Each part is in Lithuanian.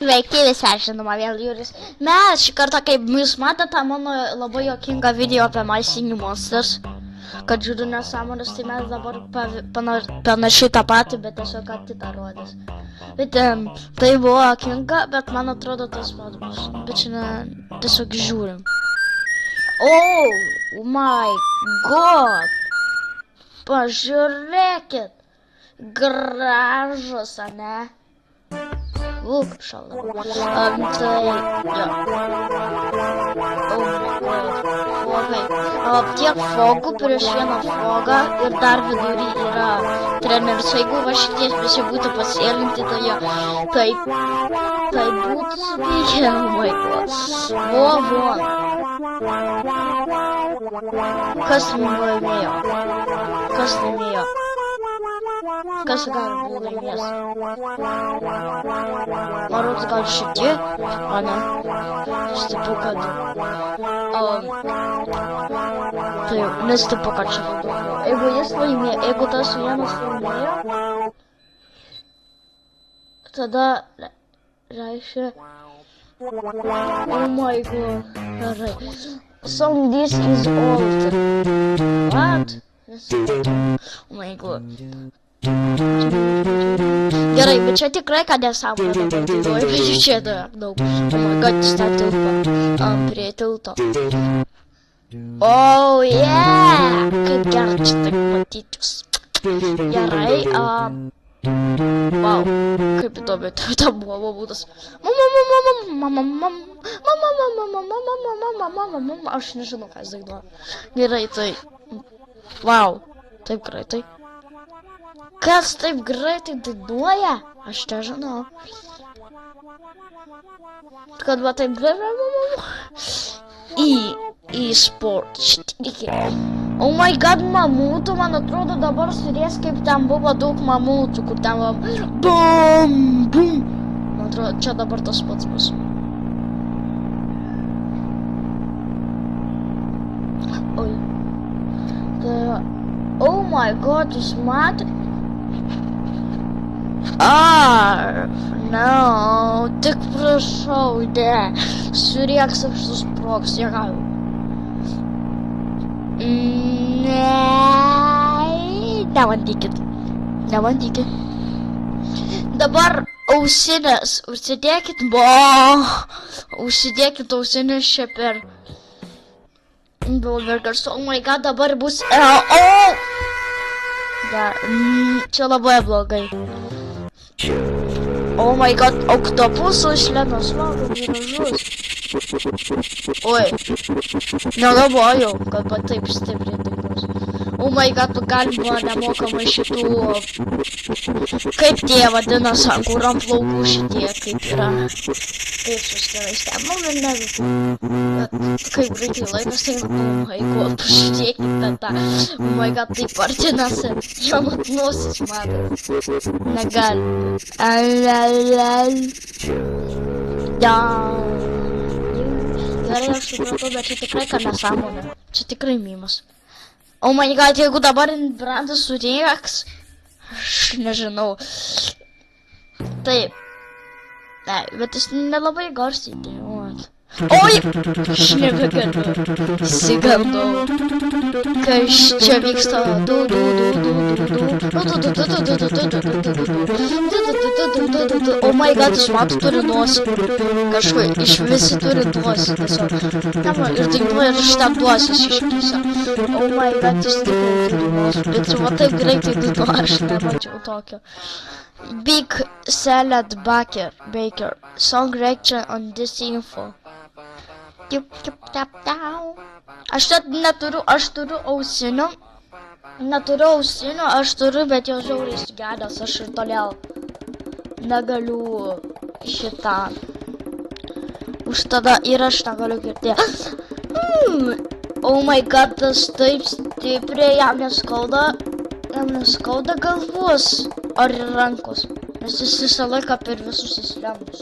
Sveiki visi, aš žinoma vėl Juris. Mes šį kartą, kaip jūs matote, mano labai juokingą video apie My Singing Monsters. Kad žiūriu nesąmonės, tai mes dabar panašiai tą patį, bet tiesiog ką kitą rodys. Bet tai buvo juokinga, bet man atrodo tas pats bus. Bet šiandien tiesiog žiūrim. Oh my god! Pažiūrėkit! Gražus, ane? Kaip šalda. Tai, jo. Fogai. Tiek fogų prieš vieną fogą ir dar vidury yra treneris. Jeigu va šitie visi būtų pasėlinti, tai jo. Tai būtų suveikę, oh my god. Vo. Kas laimėjo? Kas laimėjo? Kas gali būti laimės? Marods gal šitie? O ne? Stipu, kad... Tai nestipu, kad šitie daugiau. Jeigu jis laimėjo, jeigu tas vienas laimėjo, tada reiškia... Oh my god. Gerai. So this is old. What? Oh my god. Gerai, bet čia tikrai, kad nesąmonė dabar dainuoju, bet čia daug. Oh my god, tą tilpą. Prie tilto. Oh yeah! Kaip gerai čia taip matytis. Gerai, wow, kaip įdomi, tai buvo būdas. Aš nežinau, ką jis dainuoja. Gerai, tai... Wow, taip greitai. Kas taip greitai dainuoja? Aš nežinau. Kad va taip greitai... E-sport. Oh my god, mamutų, man atrodo dabar surės, kaip ten buvo daug mamutų, kur ten buvo BUM, BUM. Man atrodo, čia dabar tas pats bus. Oi. Tai, oh my god, jūs matė? No, tik prašau, ne. Surėks aš susproks, jie galiu. Nebandykit. Dabar ausinės, užsidėkit ausinės čia per Bulbergers. Oh my god, dabar bus čia labai blogai. Oh my god, oktopusų išlenos labai gražus. Oi, negalvojau, kad va taip stipriai dainuos. Oh my god, galima nemokamai šitų... Kaip tie vadina, kur ant plaukų šitie, kaip yra. Kaip suskinais ten, kaip greitai laikas tai, oh my god, pažiūrėkite tą. Oh my god, taip artinasi. Jo nosis matot. Negali. Gerai, aš supratau, bet čia tikrai kad nesąmonė. Čia tikrai mimas. Oh my god, jeigu dabar Brandas surėks, aš nežinau. Taip. Ne, bet jis nelabai garsiai dainuot. Oi! Aš nebegaliu. Sigandau. Kas čia vyksta? Oh my god, jis mato turi nosį. Kažkur iš visi turi nosį tiesiog. Ir dainuoja ir šitam duosis iškysa. Oh my god, jis tikrai turi nosį. Bet va taip greitai dainuoja, aš nemačiau tokio. Big Salad Baker. Song reaction on this info. Aš neturiu, aš turiu ausinių. Neturiu ausinių, aš turiu, bet jau žiauriai sugedęs, aš ir toliau negaliu šitą. Už tada ir aš negaliu girdėti. Oh my god, tas taip stipriai, jam neskauda galvos ar rankos, nes jis visą laiką per visus įslengus.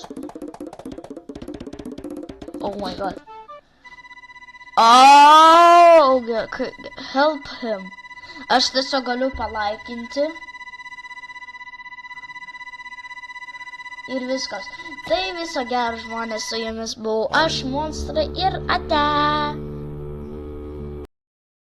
Oh my god. Oh, help him. Aš tiesiog galiu palaikinti. ir viskas. Tai viso gero žmonės, su jumis buvau aš, Monstrai ir ate.